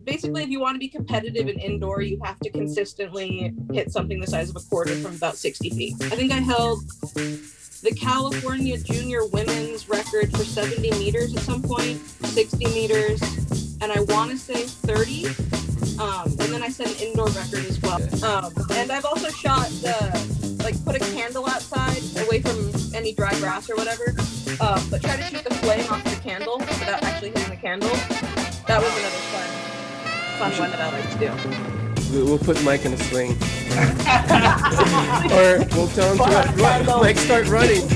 basically, if you want to be competitive in indoor, you have to consistently hit something the size of a quarter from about 60 feet. I think I held the California junior women's record for 70 meters at some point, 60 meters, and I want to say 30. And then I set an indoor record as well. And I've also shot put a candle outside away from any dry grass or whatever, but try to shoot the flame off the candle without actually hitting the candle. That was another fun one that I like to do. We'll put Mike in a swing. Or we'll tell him to run. Mike, start running.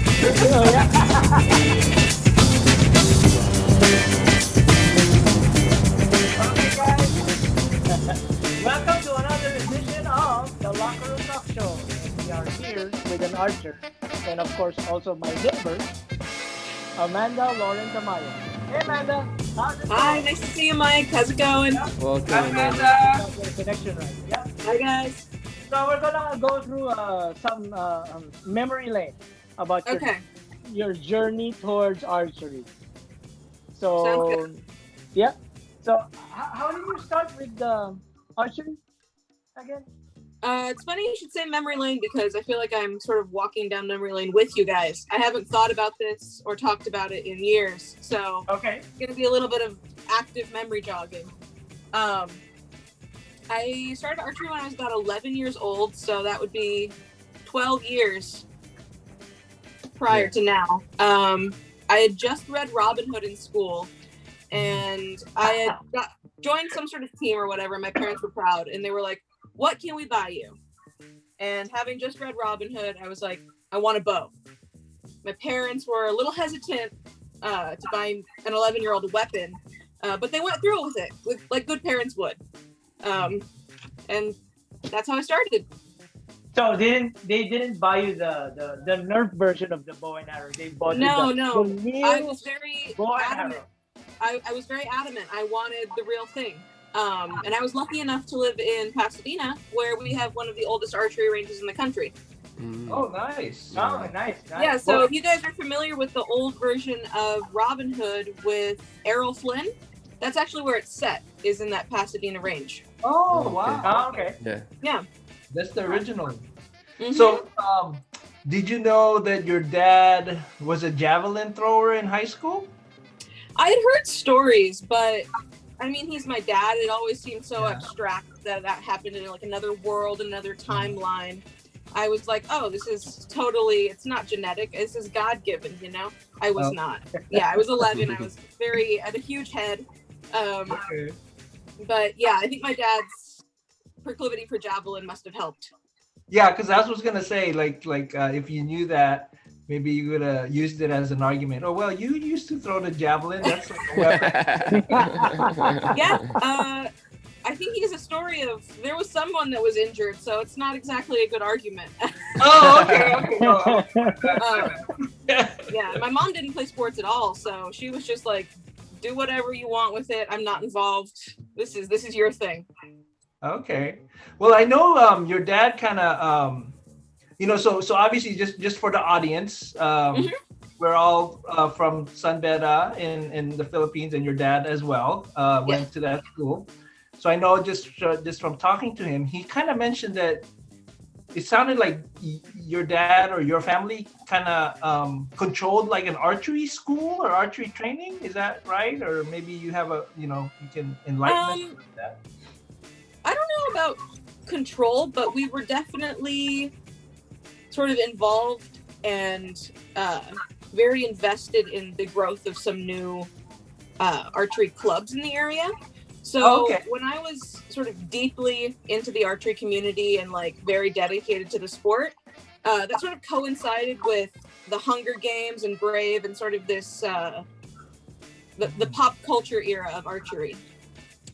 Welcome to another edition of the Locker Room Talk Show. And we are here with an archer, and of course also my neighbor, Amanda Lauren Tamayo. Hey Amanda, how's it going? Hi, nice to see you, Mike. How's it going? Yep. Welcome, Amanda. Connection, right? Yep. Hi, guys. So we're gonna go through some memory lane about your journey towards archery. So, yeah. So, how did you start with archery again? It's funny you should say memory lane because I feel like I'm sort of walking down memory lane with you guys. I haven't thought about this or talked about it in years, so it's going to be a little bit of active memory jogging. I started archery when I was about 11 years old, so that would be 12 years prior to now. I had just read Robin Hood in school, and I had joined some sort of team or whatever. My parents were proud, and they were like, "What can we buy you?" And having just read Robin Hood, I was like, "I want a bow." My parents were a little hesitant to buy an 11-year-old a weapon, but they went through with it, like good parents would. And that's how I started. So they didn't buy you the Nerf version of the bow and arrow. They bought no. the I was very adamant. I was very adamant. I wanted the real thing. And I was lucky enough to live in Pasadena, where we have one of the oldest archery ranges in the country. Oh, nice. Oh, nice. Yeah, so if you guys are familiar with the old version of Robin Hood with Errol Flynn, that's actually where it's set, is in that Pasadena range. Oh, wow. Oh, okay. Yeah. That's the original. Mm-hmm. So, did you know that your dad was a javelin thrower in high school? I had heard stories, but I mean, he's my dad. It always seemed so abstract that happened in like another world, another timeline. I was like, oh, this is totally, it's not genetic. This is God-given, you know? I was not. Yeah, I was 11. I was had a huge head. But yeah, I think my dad's proclivity for javelin must have helped. Yeah, because I was gonna say, if you knew that, maybe you would have used it as an argument. Oh, well, you used to throw the javelin. That's like a weapon. Yeah, I think he has a story of there was someone that was injured, so it's not exactly a good argument. Oh, okay. Yeah, my mom didn't play sports at all, so she was just like, do whatever you want with it. I'm not involved. This is your thing. Okay. Well, I know your dad kind of, so obviously just for the audience, we're all from San Beda in the Philippines, and your dad as well went to that school. So I know just from talking to him, he kind of mentioned that it sounded like your dad or your family kind of controlled like an archery school or archery training. Is that right? Or maybe you have you can enlighten us with that. I don't know about control, but we were definitely sort of involved and very invested in the growth of some new archery clubs in the area. So when I was sort of deeply into the archery community and like very dedicated to the sport, that sort of coincided with the Hunger Games and Brave and sort of this, the pop culture era of archery.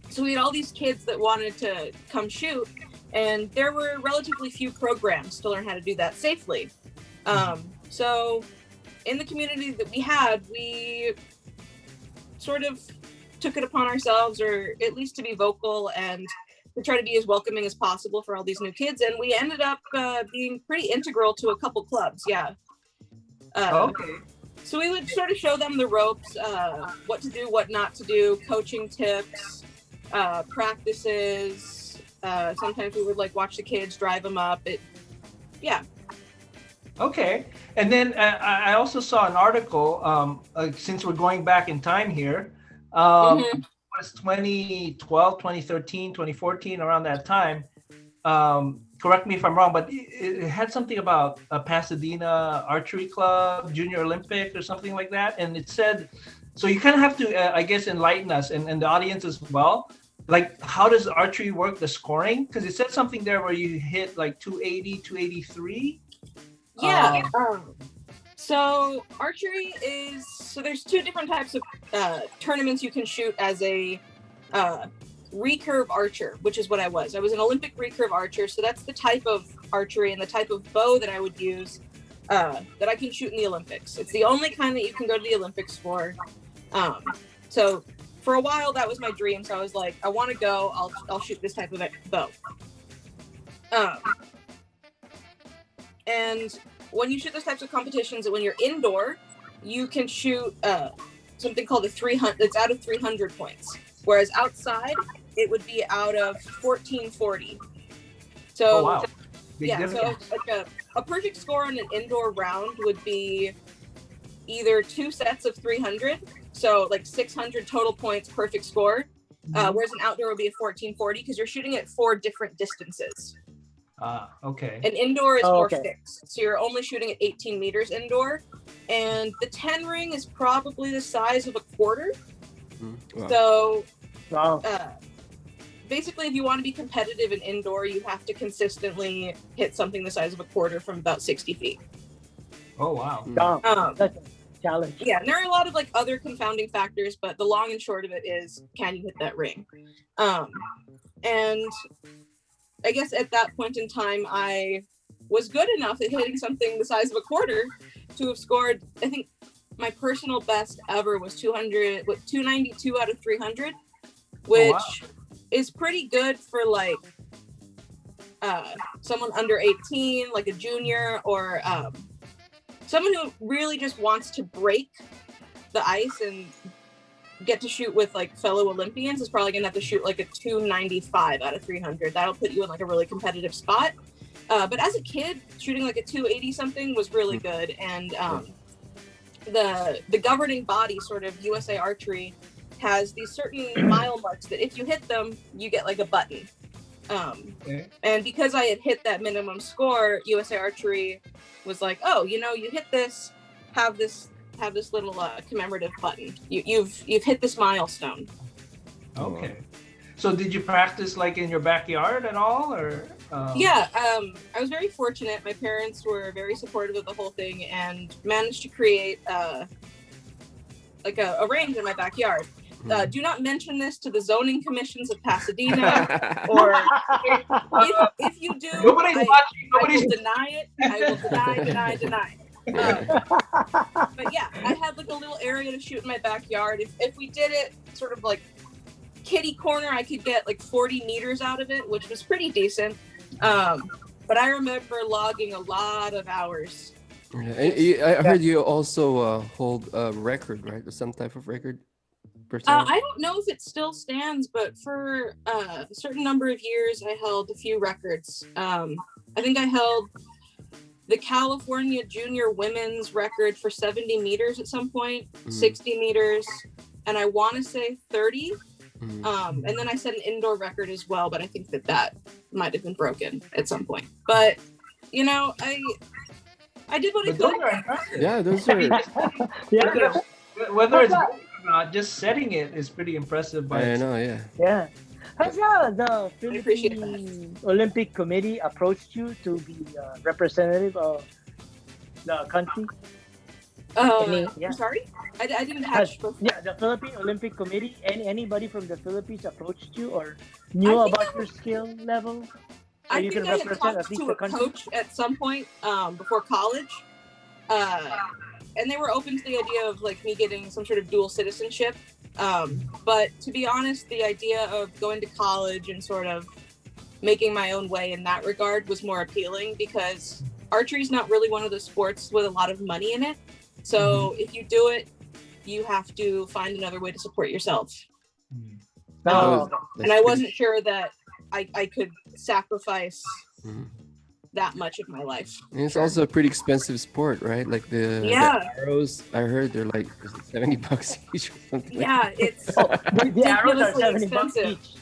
So we had all these kids that wanted to come shoot, and there were relatively few programs to learn how to do that safely. So in the community that we had, we sort of took it upon ourselves, or at least to be vocal and to try to be as welcoming as possible for all these new kids. And we ended up being pretty integral to a couple clubs. So we would sort of show them the ropes, what to do, what not to do, coaching tips, practices. Sometimes we would like watch the kids drive them up. Yeah. Okay. And then I also saw an article, since we're going back in time here, it was 2012, 2013, 2014, around that time. Correct me if I'm wrong, but it had something about a Pasadena Archery Club, Junior Olympic or something like that. And it said, so you kind of have to, I guess, enlighten us and the audience as well. Like, how does archery work, the scoring? Because it said something there where you hit like 280, 283. Yeah. So archery so there's two different types of tournaments you can shoot as a recurve archer, which is what I was. I was an Olympic recurve archer. So that's the type of archery and the type of bow that I would use that I can shoot in the Olympics. It's the only kind that you can go to the Olympics for. So for a while, that was my dream. So I was like, I want to go. I'll shoot this type of bow. And when you shoot those types of competitions, when you're indoor, you can shoot something called a 300. It's out of 300 points. Whereas outside, it would be out of 1440. So, oh, wow. Yeah, so like a perfect score on an indoor round would be either 2 sets of 300, so like 600 total points, perfect score. Whereas an outdoor would be a 1440 because you're shooting at 4 different distances. Okay. An indoor is more fixed, so you're only shooting at 18 meters indoor, and the 10 ring is probably the size of a quarter. Wow. So, basically, if you want to be competitive in indoor, you have to consistently hit something the size of a quarter from about 60 feet. Oh, wow. That's a challenge. Yeah, and there are a lot of like other confounding factors, but the long and short of it is, can you hit that ring? And I guess at that point in time, I was good enough at hitting something the size of a quarter to have scored, I think my personal best ever was 292 out of 300, which is pretty good for like someone under 18, like a junior, or someone who really just wants to break the ice and get to shoot with like fellow Olympians is probably gonna have to shoot like a 295 out of 300. That'll put you in like a really competitive spot. But as a kid, shooting like a 280 something was really good. And the governing body, sort of USA Archery, has these certain mile marks that if you hit them, you get like a button. And because I had hit that minimum score, USA Archery was like, oh, you know, you hit this, have this little commemorative button. You've hit this milestone. Okay. So did you practice like in your backyard at all, or? Yeah, I was very fortunate. My parents were very supportive of the whole thing and managed to create like a range in my backyard. Do not mention this to the zoning commissions of Pasadena, or if you do, Nobody's watching. I will deny it. I will deny. But yeah, I had like a little area to shoot in my backyard. If we did it sort of like kitty corner, I could get like 40 meters out of it, which was pretty decent. But I remember logging a lot of hours. I heard you also hold a record, right? Or some type of record? I don't know if it still stands, but for a certain number of years, I held a few records. I think I held the California Junior Women's record for 70 meters at some point, 60 meters, and I want to say 30. And then I set an indoor record as well, but I think that might have been broken at some point. But, you know, I did what I could. Yeah, those are... Whether it's not, just setting it is pretty impressive. I know, yeah. Yeah. Has the Philippine Olympic Committee approached you to be a representative of the country? I'm sorry? I didn't catch. The Philippine Olympic Committee, anybody from the Philippines approached you or knew about your skill level? I think I had talked to a coach at some point before college. And they were open to the idea of like me getting some sort of dual citizenship. But to be honest, the idea of going to college and sort of making my own way in that regard was more appealing, because archery is not really one of those sports with a lot of money in it. So if you do it, you have to find another way to support yourself. Oh, and I wasn't sure that I could sacrifice that much of my life. And it's also a pretty expensive sport, right? Like the arrows, I heard they're like $70 each or something. Yeah, it's the arrows are ridiculously $70 expensive. each.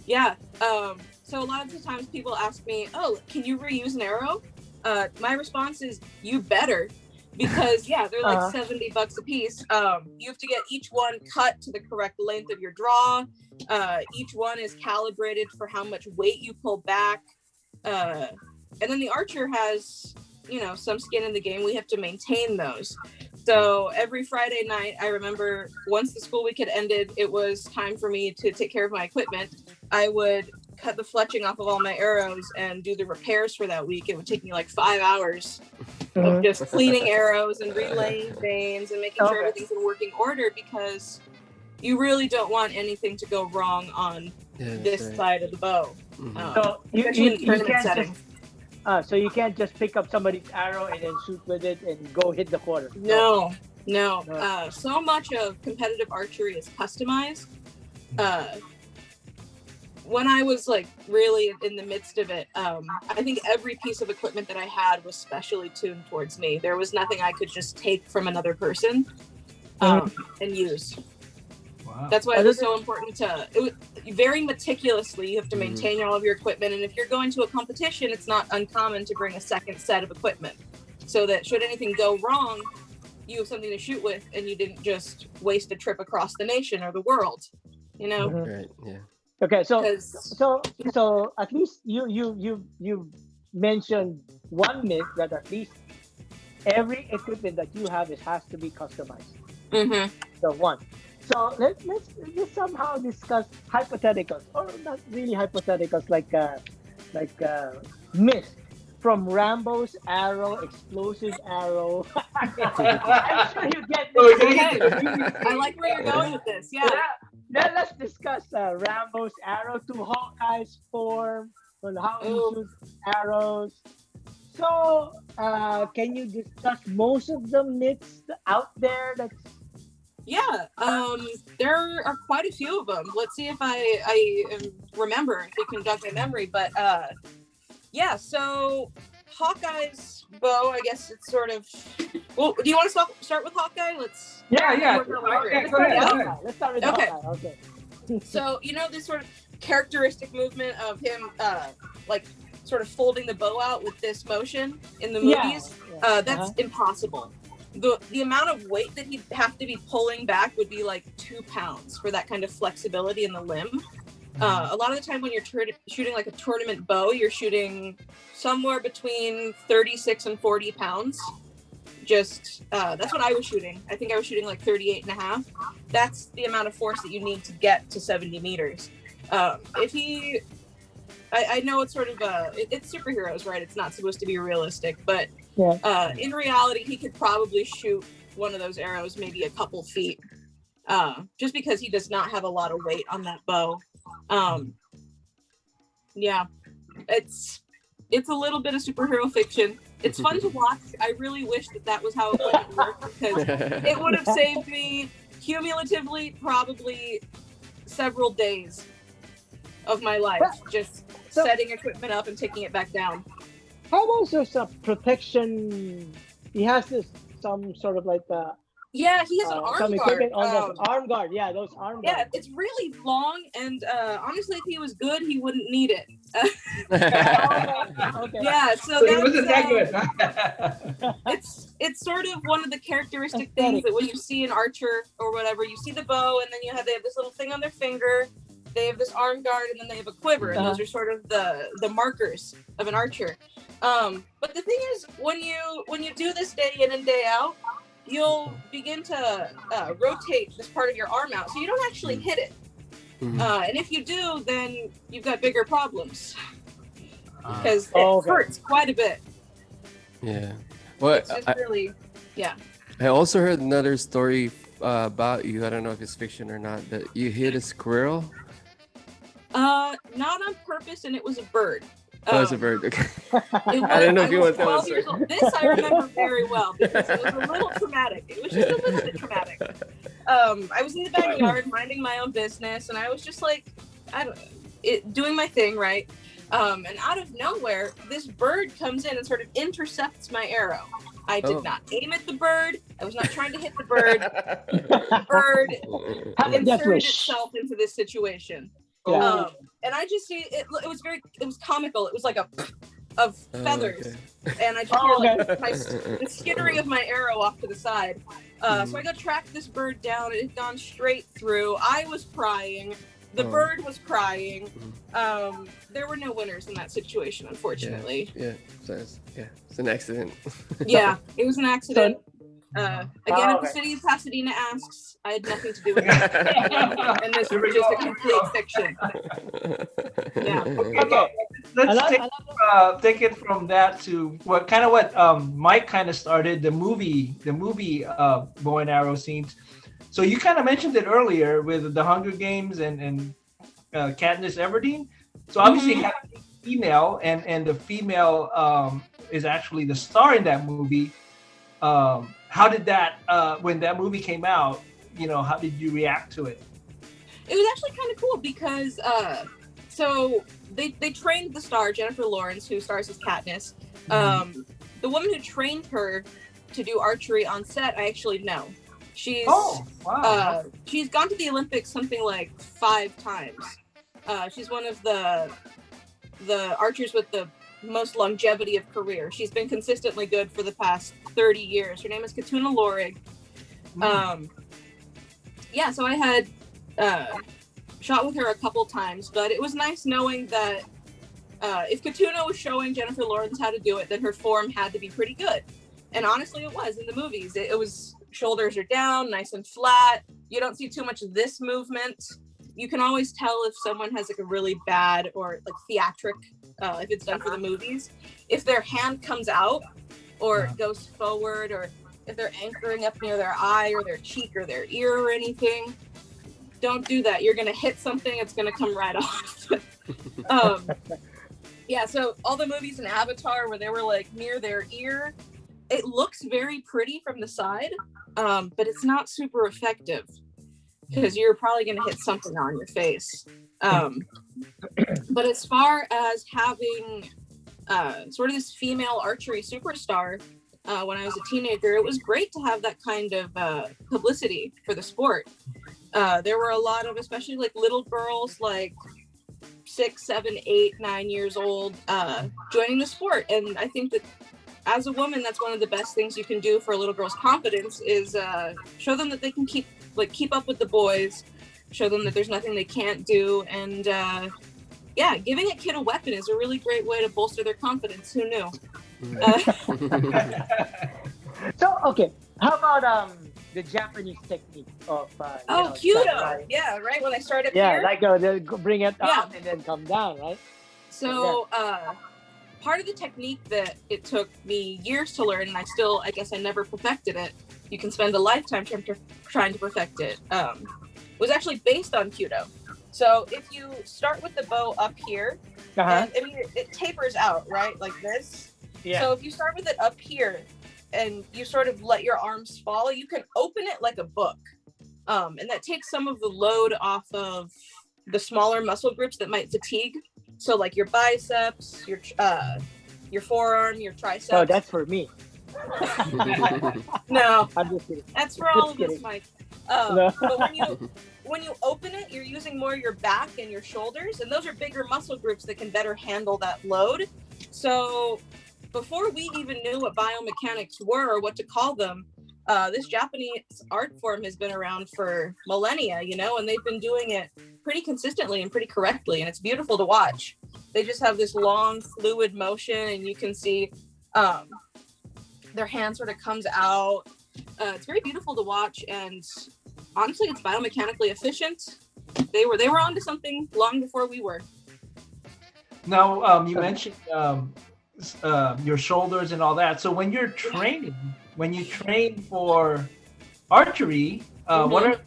Yeah. So a lot of the times people ask me, "Oh, can you reuse an arrow?" My response is, "You better," because they're like $70 a piece. You have to get each one cut to the correct length of your draw. Each one is calibrated for how much weight you pull back. And then the archer has, some skin in the game. We have to maintain those. So every Friday night, I remember once the school week had ended, it was time for me to take care of my equipment. I would cut the fletching off of all my arrows and do the repairs for that week. It would take me like 5 hours of just cleaning arrows and relaying vanes and making sure everything's in working order, because you really don't want anything to go wrong on this side of the bow. So you can't settings. So you can't just pick up somebody's arrow and then shoot with it and go hit the quarter. No. So much of competitive archery is customized. When I was like really in the midst of it, I think every piece of equipment that I had was specially tuned towards me. There was nothing I could just take from another person and use. Wow. That's why it was so important very meticulously, you have to maintain all of your equipment. And if you're going to a competition, it's not uncommon to bring a second set of equipment so that should anything go wrong, you have something to shoot with and you didn't just waste a trip across the nation or the world, Right, yeah. Okay, so at least you mentioned one myth that at least every equipment that you have has to be customized. So one. So let's somehow discuss hypotheticals, or not really hypotheticals, like myths from Rambo's arrow, explosive arrow. I'm sure you get this. Okay. I like where you're going with this. Yeah. Then let's discuss Rambo's arrow to Hawkeye's form, and how he shoots arrows. So, can you discuss most of the myths out there? There are quite a few of them. Let's see if I remember, if we can jog my memory. But so Hawkeye's bow, I guess it's sort of. Well, do you want to start with Hawkeye? Let's. Yeah. Okay, go ahead. Let's start with Hawkeye. Okay. So this sort of characteristic movement of him, like sort of folding the bow out with this motion in the movies. That's impossible. The amount of weight that he'd have to be pulling back would be like 2 pounds for that kind of flexibility in the limb. A lot of the time when you're shooting like a tournament bow, you're shooting somewhere between 36 and 40 pounds. Just that's what I was shooting. I think I was shooting like 38 and a half. That's the amount of force that you need to get to 70 meters. I know it's sort of it's superheroes, right? It's not supposed to be realistic, but in reality, he could probably shoot one of those arrows maybe a couple feet, just because he does not have a lot of weight on that bow. It's a little bit of superhero fiction. It's fun to watch. I really wish that was how it would work, because it would have saved me cumulatively probably several days of my life, just setting equipment up and taking it back down. How about just a protection? He has some sort of like he has an arm guard. Arm guard, those arm guards. Yeah, it's really long, and honestly, if he was good, he wouldn't need it. Okay. Yeah, so it wasn't that good. It's sort of one of the characteristic things that when you see an archer or whatever, you see the bow, and then they have this little thing on their finger. They have this arm guard, and then they have a quiver, and those are sort of the markers of an archer. But the thing is, when you do this day in and day out, you'll begin to rotate this part of your arm out, so you don't actually hit it. And if you do, then you've got bigger problems, because it hurts quite a bit. Yeah. Well, it's just I also heard another story about you. I don't know if it's fiction or not. That you hit a squirrel. Not on purpose, and it was a bird. Oh, it's a bird. Okay. I don't know if you want to tell us. This I remember very well, because it was a little traumatic. It was just a little bit traumatic. I was in the backyard minding my own business, and I was just like, doing my thing, right? And out of nowhere, this bird comes in and sort of intercepts my arrow. I did not aim at the bird. I was not trying to hit the bird. The bird inserted itself into this situation. Yeah. And I just see it was comical. It was like of feathers. And I just hear like the skittering of my arrow off to the side. So I go track this bird down. It had gone straight through. I was crying. The bird was crying. There were no winners in that situation, unfortunately. So it's an accident. Yeah, it was an accident. Again, if the city of Pasadena asks, I had nothing to do with it. And this was just a complete fiction. Yeah. Okay. Let's take it from that to what Mike kind of started, the movie bow and arrow scenes. So you kind of mentioned it earlier with the Hunger Games and Katniss Everdeen. So obviously you have a female, and the female is actually the star in that movie. How did that, when that movie came out, how did you react to it? It was actually kind of cool because, so they trained the star, Jennifer Lawrence, who stars as Katniss. The woman who trained her to do archery on set, I actually know. She's she's gone to the Olympics something like 5 times. She's one of the archers with the most longevity of career. She's been consistently good for the past 30 years. Her name is Katuna Lorig. So I had shot with her a couple times, but it was nice knowing that if Katuna was showing Jennifer Lawrence how to do it, then her form had to be pretty good. And honestly, it was in the movies. It was shoulders are down, nice and flat. You don't see too much of this movement. You can always tell if someone has like a really bad or like theatric, if it's done for the movies, if their hand comes out or goes forward, or if they're anchoring up near their eye or their cheek or their ear or anything. Don't do that. You're going to hit something. It's going to come right off. So all the movies in Avatar where they were like near their ear, it looks very pretty from the side, but it's not super effective because you're probably going to hit something on your face. But as far as having sort of this female archery superstar, when I was a teenager, it was great to have that kind of publicity for the sport. There were a lot of, especially like little girls, like 6, 7, 8, 9 years old, joining the sport. And I think that as a woman, that's one of the best things you can do for a little girl's confidence is show them that they can keep up with the boys, show them that there's nothing they can't do. And giving a kid a weapon is a really great way to bolster their confidence. Who knew? So, okay, how about the Japanese technique of Kyudo? Samurai? Yeah, right. When I started here, like they bring it up and then come down, right? So part of the technique that it took me years to learn, and I guess I never perfected it. You can spend a lifetime trying to perfect it. Was actually based on Kyudo. So if you start with the bow up here, and it tapers out, right, like this. Yeah. So if you start with it up here and you sort of let your arms fall, you can open it like a book. And that takes some of the load off of the smaller muscle groups that might fatigue. So like your biceps, your forearm, your triceps. Oh, that's for me. No, I'm just kidding. That's for all of us, Mike. No. But when you open it, you're using more your back and your shoulders, and those are bigger muscle groups that can better handle that load. So before we even knew what biomechanics were or what to call them, this Japanese art form has been around for millennia, and they've been doing it pretty consistently and pretty correctly, and it's beautiful to watch. They just have this long fluid motion, and you can see their hand sort of comes out. It's very beautiful to watch, and honestly, it's biomechanically efficient. They were onto something long before we were. Now, you mentioned your shoulders and all that. So when you train for archery, what are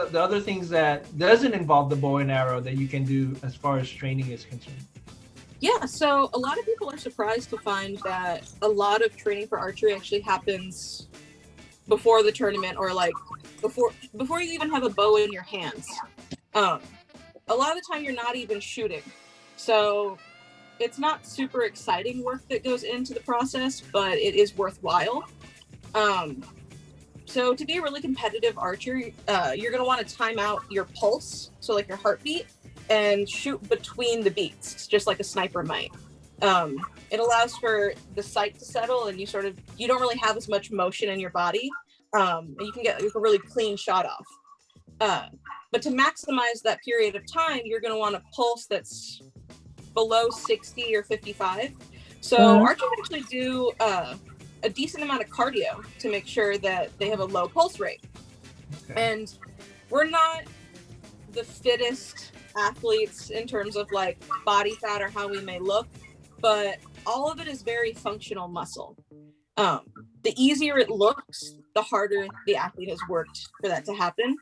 the other things that doesn't involve the bow and arrow that you can do as far as training is concerned? Yeah, so a lot of people are surprised to find that a lot of training for archery actually happens before the tournament, or like before you even have a bow in your hands. A lot of the time you're not even shooting, so it's not super exciting work that goes into the process, but it is worthwhile. So to be a really competitive archer, you're going to want to time out your pulse, so like your heartbeat, and shoot between the beats, just like a sniper might. It allows for the sight to settle, and you don't really have as much motion in your body, and you can get a really clean shot off. But to maximize that period of time, you're going to want a pulse that's below 60 or 55. So archers actually do a decent amount of cardio to make sure that they have a low pulse rate. Okay. And we're not the fittest athletes in terms of like body fat or how we may look, but all of it is very functional muscle. The easier it looks, the harder the athlete has worked for that to happen.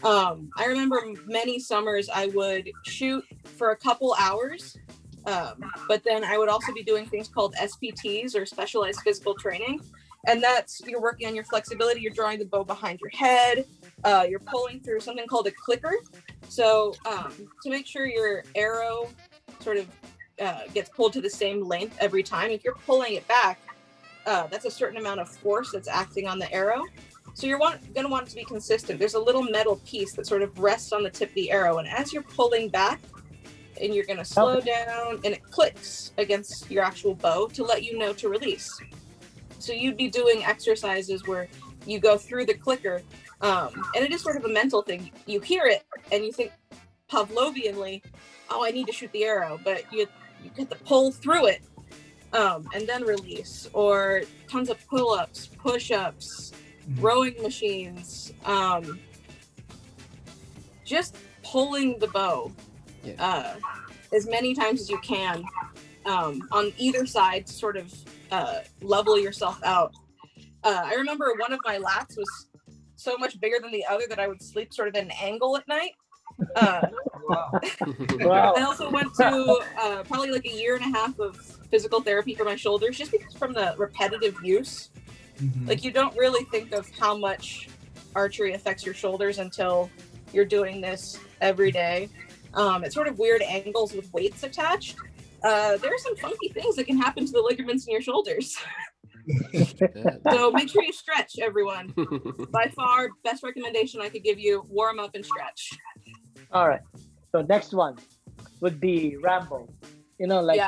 I remember many summers I would shoot for a couple hours, but then I would also be doing things called SPTs, or specialized physical training. And that's, you're working on your flexibility, you're drawing the bow behind your head, you're pulling through something called a clicker. So to make sure your arrow sort of gets pulled to the same length every time, if you're pulling it back, that's a certain amount of force that's acting on the arrow. So you're going to want it to be consistent. There's a little metal piece that sort of rests on the tip of the arrow. And as you're pulling back, and you're going to slow down, and it clicks against your actual bow to let you know to release. So you'd be doing exercises where you go through the clicker, and it is sort of a mental thing. You hear it, and you think Pavlovianly, oh, I need to shoot the arrow, but you get to pull through it, and then release. Or tons of pull-ups, push-ups, rowing machines, just pulling the bow as many times as you can on either side to sort of level yourself out. I remember one of my lats was so much bigger than the other that I would sleep sort of at an angle at night. Wow. I also went to probably like a year and a half of physical therapy for my shoulders, just because from the repetitive use. Like, you don't really think of how much archery affects your shoulders until you're doing this every day. It's sort of weird angles with weights attached. There are some funky things that can happen to the ligaments in your shoulders. So make sure you stretch, everyone. By far, best recommendation I could give you, warm up and stretch. All right. So next one would be Rambo. You know, like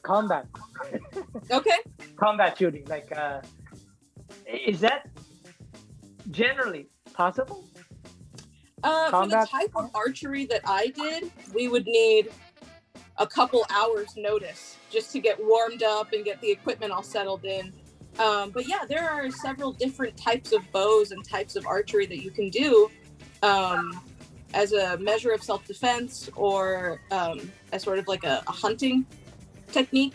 combat. Okay. Combat shooting. Like, is that generally possible? For the type of archery that I did, we would need a couple hours notice just to get warmed up and get the equipment all settled in. But yeah, there are several different types of bows and types of archery that you can do as a measure of self-defense, or as sort of like a hunting technique.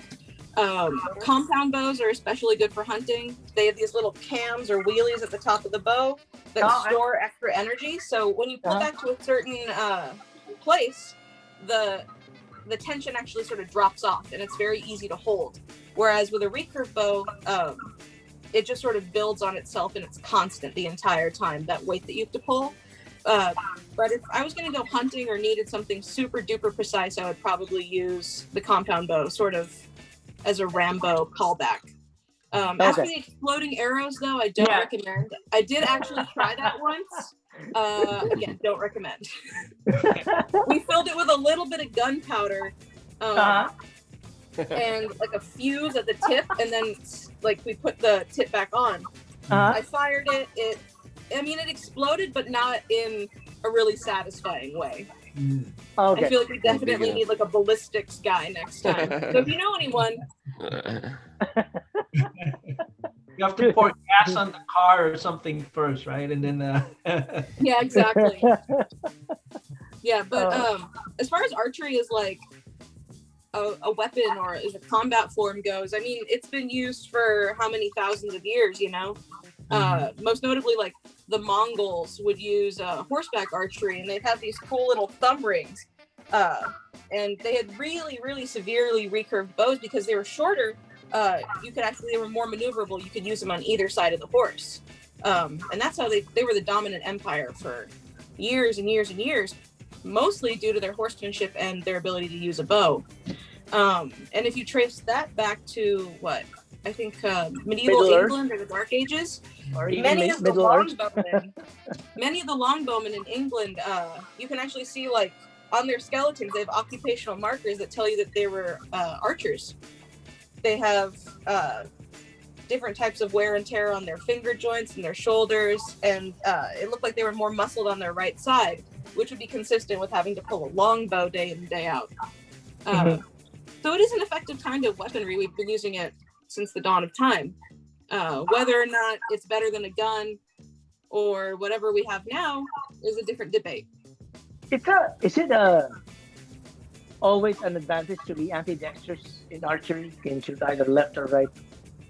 Compound bows are especially good for hunting. They have these little cams or wheelies at the top of the bow that store extra energy. So when you pull back to a certain place, the tension actually sort of drops off, and it's very easy to hold. Whereas with a recurve bow, it just sort of builds on itself, and it's constant the entire time, that weight that you have to pull. But if I was going to go hunting or needed something super duper precise, I would probably use the compound bow, sort of as a Rambo callback. As for the exploding arrows, though, I don't recommend. I did actually try that once. Again, don't recommend. We filled it with a little bit of gunpowder and like a fuse at the tip, and then like we put the tip back on. I fired it. It exploded, but not in a really satisfying way. I feel like we definitely need like a ballistics guy next time. So if you know anyone, you have to pour gas on the car or something first, right? And then yeah, exactly. Yeah, but as far as archery is like a weapon or as a combat form goes, I mean, it's been used for how many thousands of years, you know? Most notably, like the Mongols would use horseback archery, and they'd have these cool little thumb rings. And they had really, really severely recurved bows because they were shorter, you could actually, they were more maneuverable. You could use them on either side of the horse. And that's how they were the dominant empire for years and years and years, mostly due to their horsemanship and their ability to use a bow. And if you trace that back to what I think medieval Middle England or the Dark Ages, Or even many of the Middle Earth. longbowmen in England, you can actually see like on their skeletons they have occupational markers that tell you that they were archers. They have different types of wear and tear on their finger joints and their shoulders, and it looked like they were more muscled on their right side, which would be consistent with having to pull a longbow day in and day out. So it is an effective kind of weaponry. We've been using it since the dawn of time. Whether or not it's better than a gun or whatever we have now is a different debate. Is it always an advantage to be ambidextrous in archery? Can you shoot either left or right?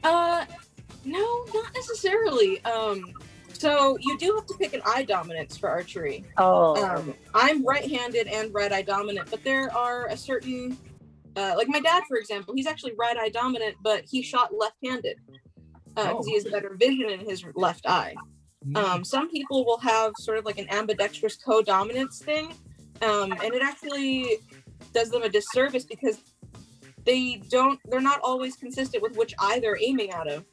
No, not necessarily. So you do have to pick an eye dominance for archery. Okay. I'm right-handed and right-eye dominant, but there are a certain, like my dad, for example, he's actually right-eye dominant, but he shot left-handed because he has better vision in his left eye. Some people will have sort of like an ambidextrous co-dominance thing, and it actually does them a disservice because they're not always consistent with which eye they're aiming out of.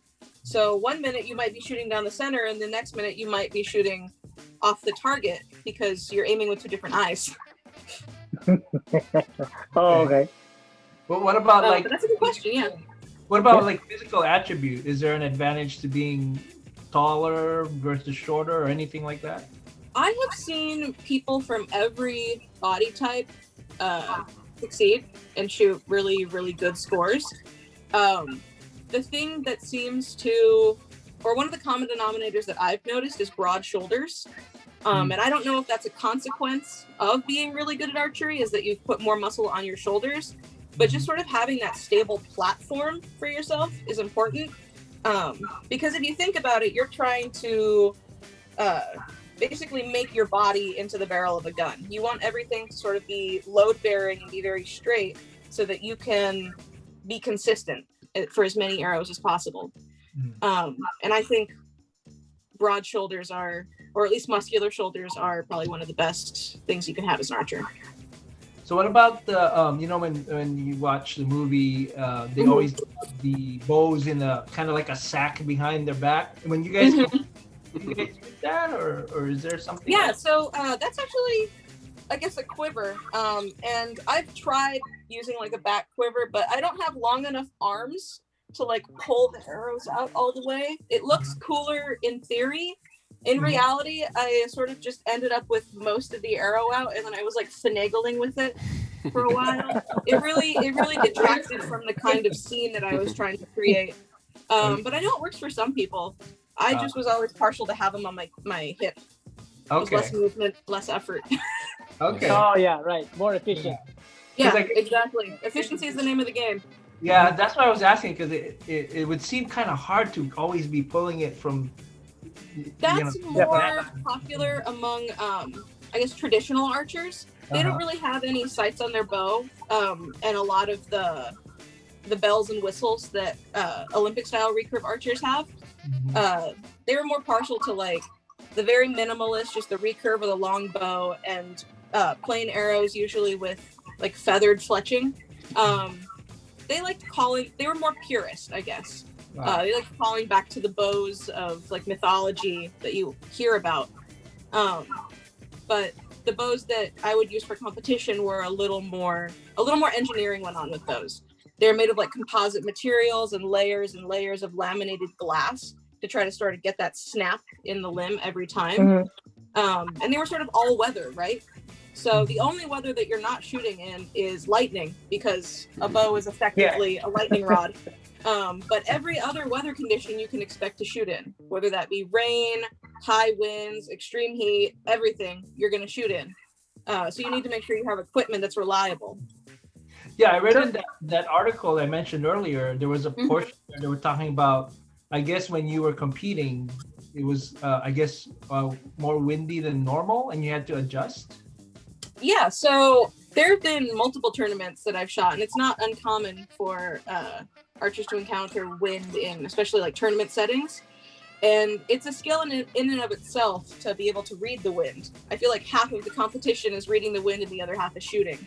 So one minute you might be shooting down the center, and the next minute you might be shooting off the target because you're aiming with two different eyes. Okay. But what about But that's a good question, yeah. What about like physical attribute? Is there an advantage to being taller versus shorter or anything like that? I have seen people from every body type succeed and shoot really, really good scores. The thing that seems to, or one of the common denominators that I've noticed is broad shoulders. And I don't know if that's a consequence of being really good at archery, is that you put more muscle on your shoulders, but just sort of having that stable platform for yourself is important. Because if you think about it, you're trying to basically make your body into the barrel of a gun. You want everything to sort of be load bearing and be very straight so that you can be consistent for as many arrows as possible. And I think broad shoulders are, or at least muscular shoulders are probably one of the best things you can have as an archer. So what about the when you watch the movie, they always put the bows in a kind of like a sack behind their back. When you guys did you guys use that, or is there something? Yeah, so that's actually, I guess, a quiver. And I've tried using like a back quiver, but I don't have long enough arms to like pull the arrows out all the way. It looks cooler in theory. In reality, I sort of just ended up with most of the arrow out, and then I was like finagling with it for a while. It really detracted from the kind of scene that I was trying to create. But I know it works for some people. I just was always partial to have them on my hip. Okay. Less movement, less effort. Okay. Oh yeah, right. More efficient. Yeah, like- exactly. Efficiency is the name of the game. Yeah, that's why I was asking, because it would seem kind of hard to always be pulling it from. That's more popular among, I guess, traditional archers. They don't really have any sights on their bow, and a lot of the bells and whistles that Olympic-style recurve archers have. They were more partial to like the very minimalist, just the recurve with a long bow and plain arrows, usually with like feathered fletching. They were more purist, I guess. They like calling back to the bows of like mythology that you hear about. But the bows that I would use for competition were a little more engineering went on with those. They're made of like composite materials and layers of laminated glass to try to sort of get that snap in the limb every time. And they were sort of all weather, right? So the only weather that you're not shooting in is lightning, because a bow is effectively a lightning rod. But every other weather condition you can expect to shoot in, whether that be rain, high winds, extreme heat, everything you're going to shoot in. So you need to make sure you have equipment that's reliable. Yeah, I read in that article I mentioned earlier, there was a portion where they were talking about, I guess when you were competing, it was, more windy than normal and you had to adjust. Yeah, so there have been multiple tournaments that I've shot, and it's not uncommon for archers to encounter wind in, especially like tournament settings. And it's a skill in and of itself to be able to read the wind. I feel like half of the competition is reading the wind and the other half is shooting.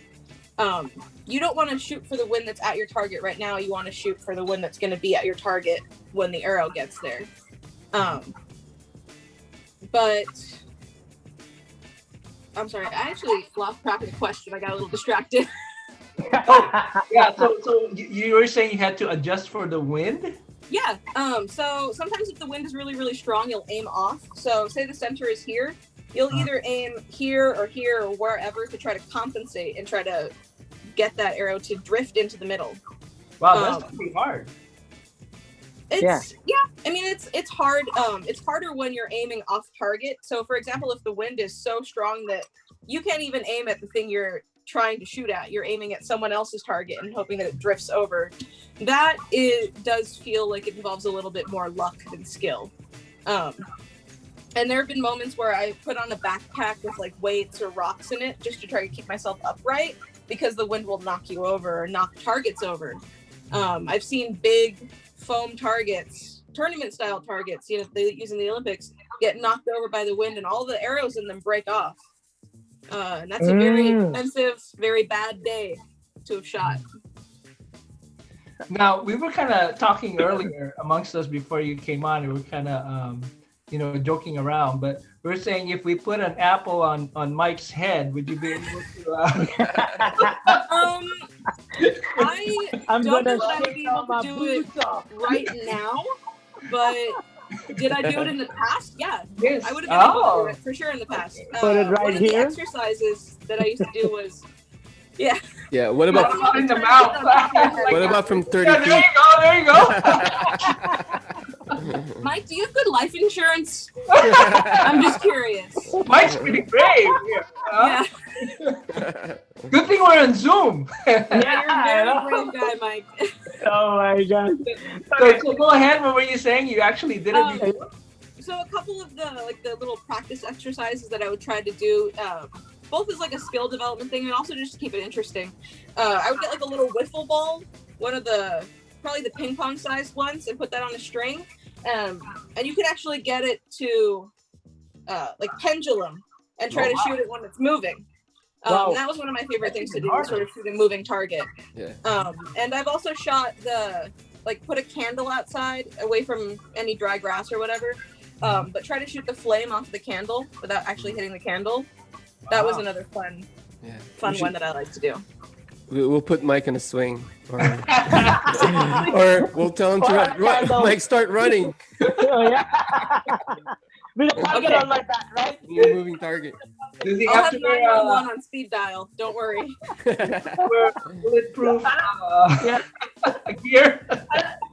You don't want to shoot for the wind that's at your target right now. You want to shoot for the wind that's going to be at your target when the arrow gets there. But I'm sorry, I actually lost track of the question. I got a little distracted. Yeah. So you were saying you had to adjust for the wind? Yeah. So sometimes if the wind is really, really strong, you'll aim off. So say the center is here, you'll either aim here or wherever to try to compensate and try to get that arrow to drift into the middle. Wow, that's pretty hard. Yeah. I mean, it's hard. It's harder when you're aiming off target. So for example, if the wind is so strong that you can't even aim at the thing you're trying to shoot at, you're aiming at someone else's target and hoping that it drifts over. That does feel like it involves a little bit more luck than skill. And there have been moments where I put on a backpack with like weights or rocks in it just to try to keep myself upright, because the wind will knock you over or knock targets over. I've seen big foam targets, tournament style targets, they use in the Olympics, get knocked over by the wind and all the arrows in them break off. And that's a very expensive, very bad day to have shot. Now, we were kind of talking earlier amongst us before you came on. We were kind of, joking around. But we were saying if we put an apple on Mike's head, would you be able to? I don't know that I would be able to do it right now, but did I do it in the past? Yeah. Yes. I would have been able to do it for sure in the past. Put it right one of here? the exercises that I used to do was, yeah. Yeah. What about in the mouth. what about from 30 Yeah, feet? there you go. Mike, do you have good life insurance? I'm just curious. Mike's pretty brave. Yeah. Good thing we're on Zoom. You're a very brave guy, Mike. Oh my god. So go ahead. What were you saying? You actually did it before? So a couple of the little practice exercises that I would try to do, both as like a skill development thing and also just to keep it interesting. I would get like a little wiffle ball, one of probably the ping pong sized ones, and put that on a string. And you could actually get it to like pendulum and try to shoot it when it's moving. Wow. That was one of my favorite things to do, sort of shoot a moving target. Yeah. And I've also shot put a candle outside away from any dry grass or whatever, but try to shoot the flame off the candle without actually hitting the candle. That was another fun one that I like to do. We'll put Mike in a swing, or we'll tell him to run. Mike, start running. Oh yeah. With a target on my back, right? Moving target. Does he I'll have have to wear 911 on speed dial. Don't worry. bulletproof gear?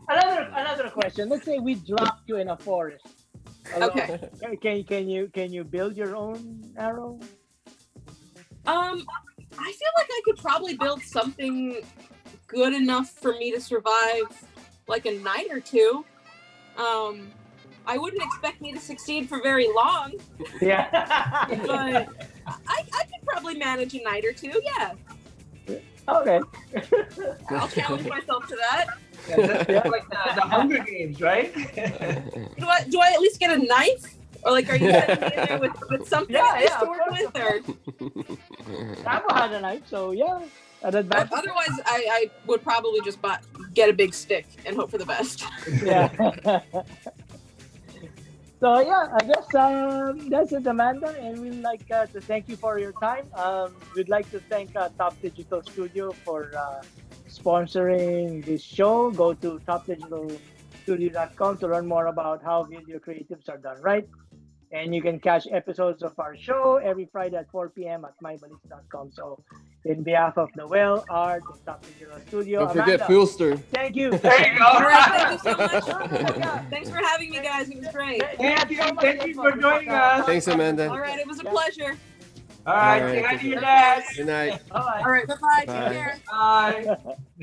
Another question. Let's say we dropped you in a forest. Okay. Can you build your own arrow? I feel like I could probably build something good enough for me to survive like a night or two. I wouldn't expect me to succeed for very long. Yeah. But I could probably manage a night or two, yeah. Okay. I'll challenge myself to that. Yeah, that's like the Hunger Games, right? Do I at least get a knife? Or like, are you setting me in there with something to work with? Or Rambo had a knife, so yeah. otherwise, I would probably just get a big stick and hope for the best. Yeah. So yeah, I guess that's it, Amanda, and we'd like to thank you for your time. We'd like to thank Top Digital Studio for sponsoring this show. Go to topdigitalstudio.com to learn more about how video creatives are done right. And you can catch episodes of our show every Friday at 4 p.m. at mybalist.com. So, in behalf of Noel, Art, and Top Digital Studio, Don't forget Amanda, Fuelster. thank you. There you go. All right, thank you so much. Thanks for having me, guys. It was great. Thank you for joining us. Thanks, Amanda. All right, it was a pleasure. All right, All right. say hi to your dad. Good night. All right. All right, bye-bye. Bye. Take care. Bye.